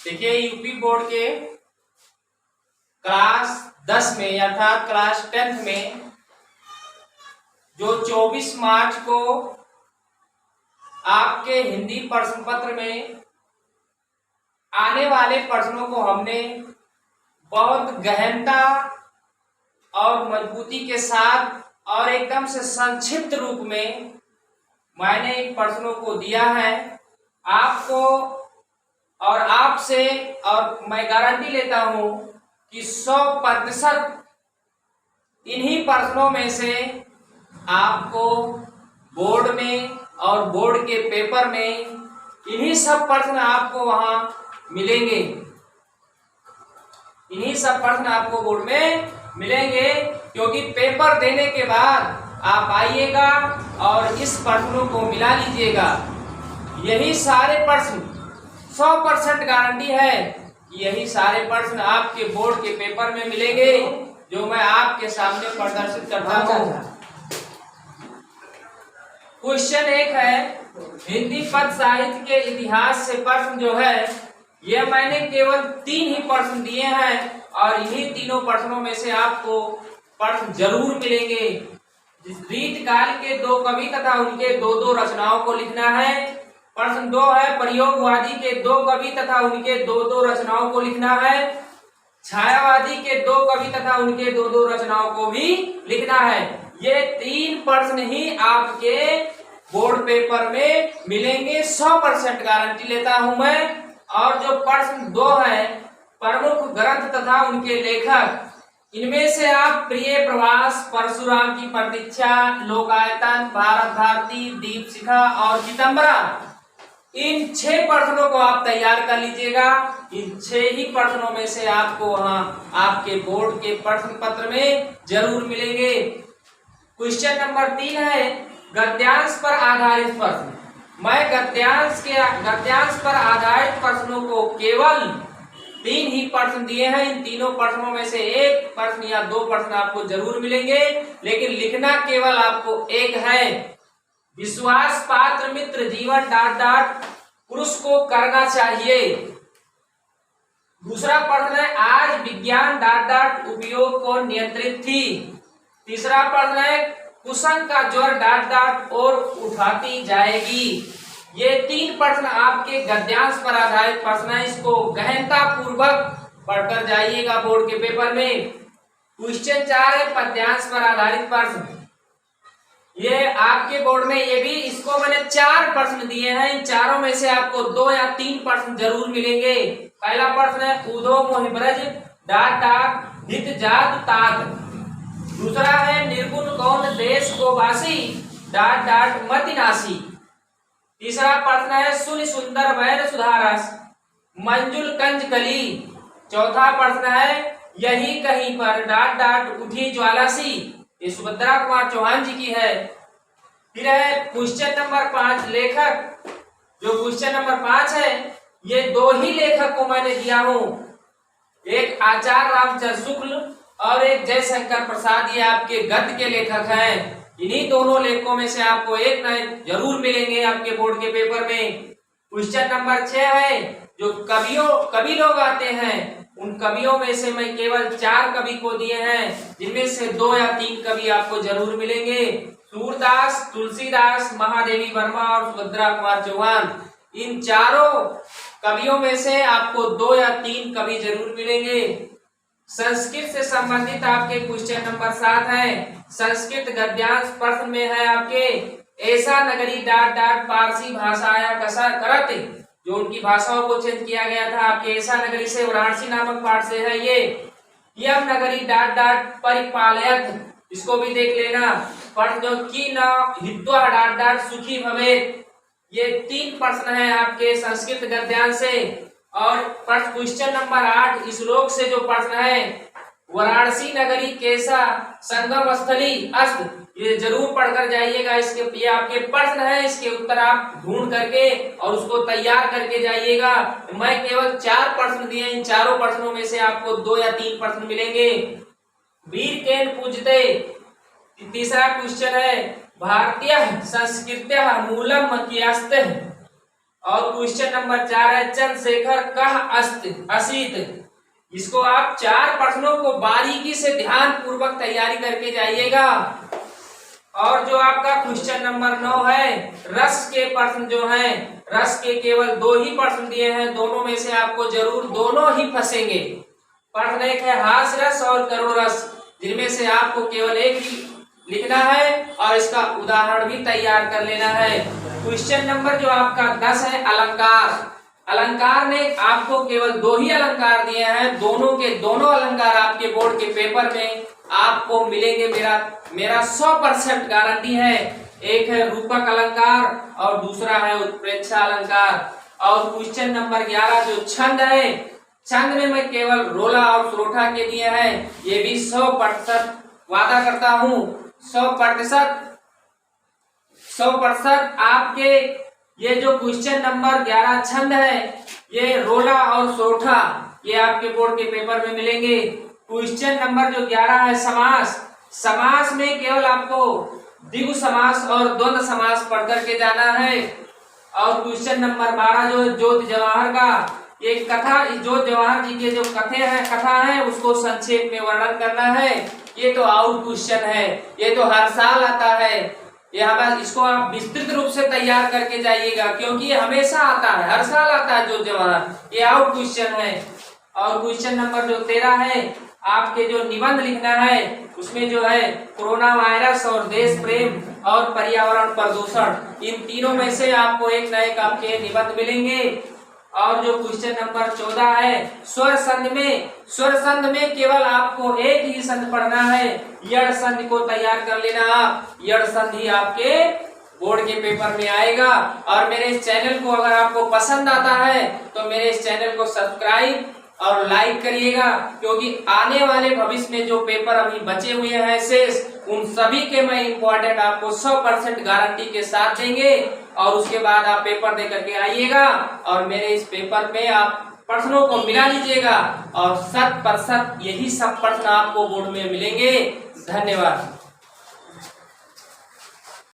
देखिए, UP board के class 10 में अर्थात क्लास 10th में जो 24 मार्च को आपके हिंदी प्रश्न पत्र में आने वाले प्रश्नों को हमने बहुत गहनता और मजबूती के साथ और एकदम से संक्षिप्त रूप में मैंने इन प्रश्नों को दिया है आपको और आपसे, और मैं गारंटी लेता हूं कि 100% इन्हीं प्रश्नों में से आपको बोर्ड में और बोर्ड के पेपर में इन्हीं सब प्रश्न आपको वहां मिलेंगे। इन्हीं सब प्रश्न आपको बोर्ड में मिलेंगे, क्योंकि पेपर देने के बाद आप आइएगा और इस प्रश्नों को मिला लीजिएगा। यही सारे प्रश्न 100% गारंटी है, यही सारे प्रश्न आपके बोर्ड के पेपर में मिलेंगे जो मैं आपके सामने प्रदर्शित करता हूँ। क्वेश्चन 1 है, हिंदी पद साहित्य के इतिहास से प्रश्न जो है यह मैंने केवल 3 ही प्रश्न दिए हैं और इन्हीं तीनों प्रश्नों में से आपको प्रश्न जरूर मिलेंगे। रीत काल के 2 कवि तथा उनके 2 रचनाओं को लिखना है। प्रश्न 2 है, प्रयोगवादी के 2 कवि तथा उनके 2 रचनाओं को लिखना है। छायावादी के 2 कवि तथा उनके 2 रचनाओं को भी लिखना है। ये 3 प्रश्न ही आपके बोर्ड पेपर में मिलेंगे, 100% गारंटी लेता हूं मैं। और जो प्रश्न 2 है, प्रमुख ग्रंथ तथा उनके लेखक, इनमें से आप प्रिय प्रवास, परशुराम की प्रतीक्षा, लोकायतन, भारत भारती, दीपशिखा और चिदंबरा, इन 6 प्रश्नों को आप तैयार कर लीजिएगा। इन 6 ही प्रश्नों में से आपको वहां आपके बोर्ड के प्रश्न पत्र में जरूर मिलेंगे। क्वेश्चन नंबर 3 है, गद्यांश पर आधारित प्रश्न। मैं गद्यांश पर आधारित प्रश्नों को केवल 3 ही प्रश्न दिए हैं। इन तीनों प्रश्नों में से 1 प्रश्न या 2 प्रश्न आपको जरूर मिलेंगे, लेकिन लिखना केवल आपको 1 है। विश्वास पात्र मित्र जीवन ... पुरुष को करना चाहिए। दूसरा प्रश्न है, आज विज्ञान ... उपयोग को नियंत्रित थी। तीसरा प्रश्न है, कुसंग का ज्वर ... और उठाती जाएगी। ये 3 प्रश्न आपके गद्यांश पर आधारित प्रश्न है। इसको गहनता पूर्वक पढ़कर जाइएगा बोर्ड के पेपर में। क्वेश्चन 4 है, पद्यांश पर आधारित प्रश्न। ये आपके बोर्ड में ये भी, इसको मैंने 4 प्रश्न दिए हैं। इन चारों में से आपको 2 या 3 प्रश्न जरूर मिलेंगे। पहला प्रश्न है, उदो मोहिब्रज ... हित जात तात। दूसरा है, निर्गुण कौन देश को वासी ... मति नासी। तीसरा प्रश्न है, सुनि सुंदर वैन सुधारस मंजुल कंज कली। चौथा प्रश्न है, यही कहीं पर ... उठी ज्वालासी। ये सुभद्रा कुमार चौहान जी की है। फिर है क्वेश्चन नंबर 5, लेखक। जो क्वेश्चन नंबर 5 है, ये 2 ही लेखक को मैंने दिया हूं, एक आचार्य रामचंद्र शुक्ल और एक जयशंकर प्रसाद। ये आपके गद्य के लेखक हैं। इन्हीं दोनों लेखकों में से आपको एक न एक जरूर मिलेंगे आपके बोर्ड के पेपर में। क्वेश्चन नंबर 6 है, जो कवि लोग आते हैं, उन कवियों में से मैं केवल 4 कवि को दिए हैं, जिनमें से 2 या 3 कवि आपको जरूर मिलेंगे। सूरदास, तुलसीदास, महादेवी वर्मा और सुभद्रा कुमार चौहान। इन चारों कवियों में से आपको 2 या 3 कवि जरूर मिलेंगे। संस्कृत से संबंधित आपके क्वेश्चन नंबर 7 है। संस्कृत गद्यांश प्रश्न में है आपके, ऐसा नगरी ... पारसी भाषाया कसर करत। जो उनकी भाषाओं को चेंज किया गया था आपके ऐसा नगरी से, वाराणसी नामक पाठ से है ये। यम नगरी ... परिपालयत, इसको भी देख लेना। प्रश्न जो की न हित्वा ... सुखी भवेत। ये 3 प्रश्न है आपके संस्कृत गद्यांश से। और क्वेश्चन नंबर 8, इस श्लोक से जो प्रश्न है, वाराणसी नगरी कैसा संगम स्थली अस्त। ये जरूर पढ़कर जाइएगा। इसके ये आपके प्रश्न है, इसके उत्तर आप ढूंढ करके और उसको तैयार करके जाइएगा। मैं केवल 4 प्रश्न दिए, इन चारों प्रश्नों में से आपको 2 या 3 प्रश्न मिलेंगे। वीर केन पूजते। तीसरा क्वेश्चन है, भारतीय संस्कृत्य मूलम कियास्तः। और क्वेश्चन नंबर 4 है चंद्रशेखर कह असित। इसको आप 4 प्रश्नों को बारीकी से ध्यान पूर्वक तैयारी करके जाइएगा। और जो आपका क्वेश्चन नंबर 9 है रस के प्रश्न जो हैं, रस के केवल 2 ही प्रश्न दिए हैं, दोनों में से आपको जरूर दोनों ही फंसेंगे। प्रश्न एक है हास रस और करुण रस, जिनमें से आपको केवल एक ही लिखना है और इसका उदाहरण भी तैयार कर लेना है। क्वेश्चन नंबर जो आपका 10 है अलंकार। अलंकार ने आपको केवल 2 ही अलंकार दिए हैं, दोनों के दोनों अलंकार आपके बोर्ड के पेपर में आपको मिलेंगे, मेरा 100% गारंटी है। एक है रूपक अलंकार और दूसरा है उत्प्रेक्षा अलंकार। और क्वेश्चन नंबर 11 जो छंद है, छंद में मैं केवल रोला और सोरठा के दिए हैं, ये भी 100% वादा करता हूँ 100% आपके ये जो क्वेश्चन नंबर 11 छंद है, ये रोला और सोरठा, ये आपके बोर्ड के पेपर में मिलेंगे। क्वेश्चन नंबर जो 11 है समास। समास में केवल आपको द्विगु समास और द्वंद्व समास पढ़ करके जाना है। और क्वेश्चन नंबर 12 जो ज्योति जवाहर का ये कथा, ज्योति जवाहर जी के जो कथा है उसको संक्षेप में वर्णन करना है। ये तो आउट क्वेश्चन है, ये तो हर साल आता है। इसको आप विस्तृत रूप से तैयार करके जाइएगा, क्योंकि ये हमेशा आता है, हर साल आता है ज्योति जवाहर, ये आउट क्वेश्चन है। और क्वेश्चन नंबर जो 13 है आपके जो निबंध लिखना है, उसमें जो है कोरोना वायरस और देश प्रेम और पर्यावरण प्रदूषण, इन तीनों में से आपको एक न एक आपके निबंध मिलेंगे। और जो क्वेश्चन नंबर 14 है स्वर संध में केवल आपको एक ही संध पढ़ना है, यड़ संधि को तैयार कर लेना आप, यड़ संधि आपके बोर्ड के पेपर में आएगा। और मेरे इस चैनल को अगर आपको पसंद आता है तो मेरे इस चैनल को सब्सक्राइब और लाइक करिएगा, क्योंकि आने वाले भविष्य में जो पेपर अभी बचे हुए हैं शेष, उन सभी के मैं इम्पोर्टेंट आपको 100% गारंटी के साथ देंगे। और उसके बाद आप पेपर दे करके आइएगा और मेरे इस पेपर में आप प्रश्नों को मिला लीजिएगा और 100% यही सब प्रश्न आपको बोर्ड में मिलेंगे। धन्यवाद।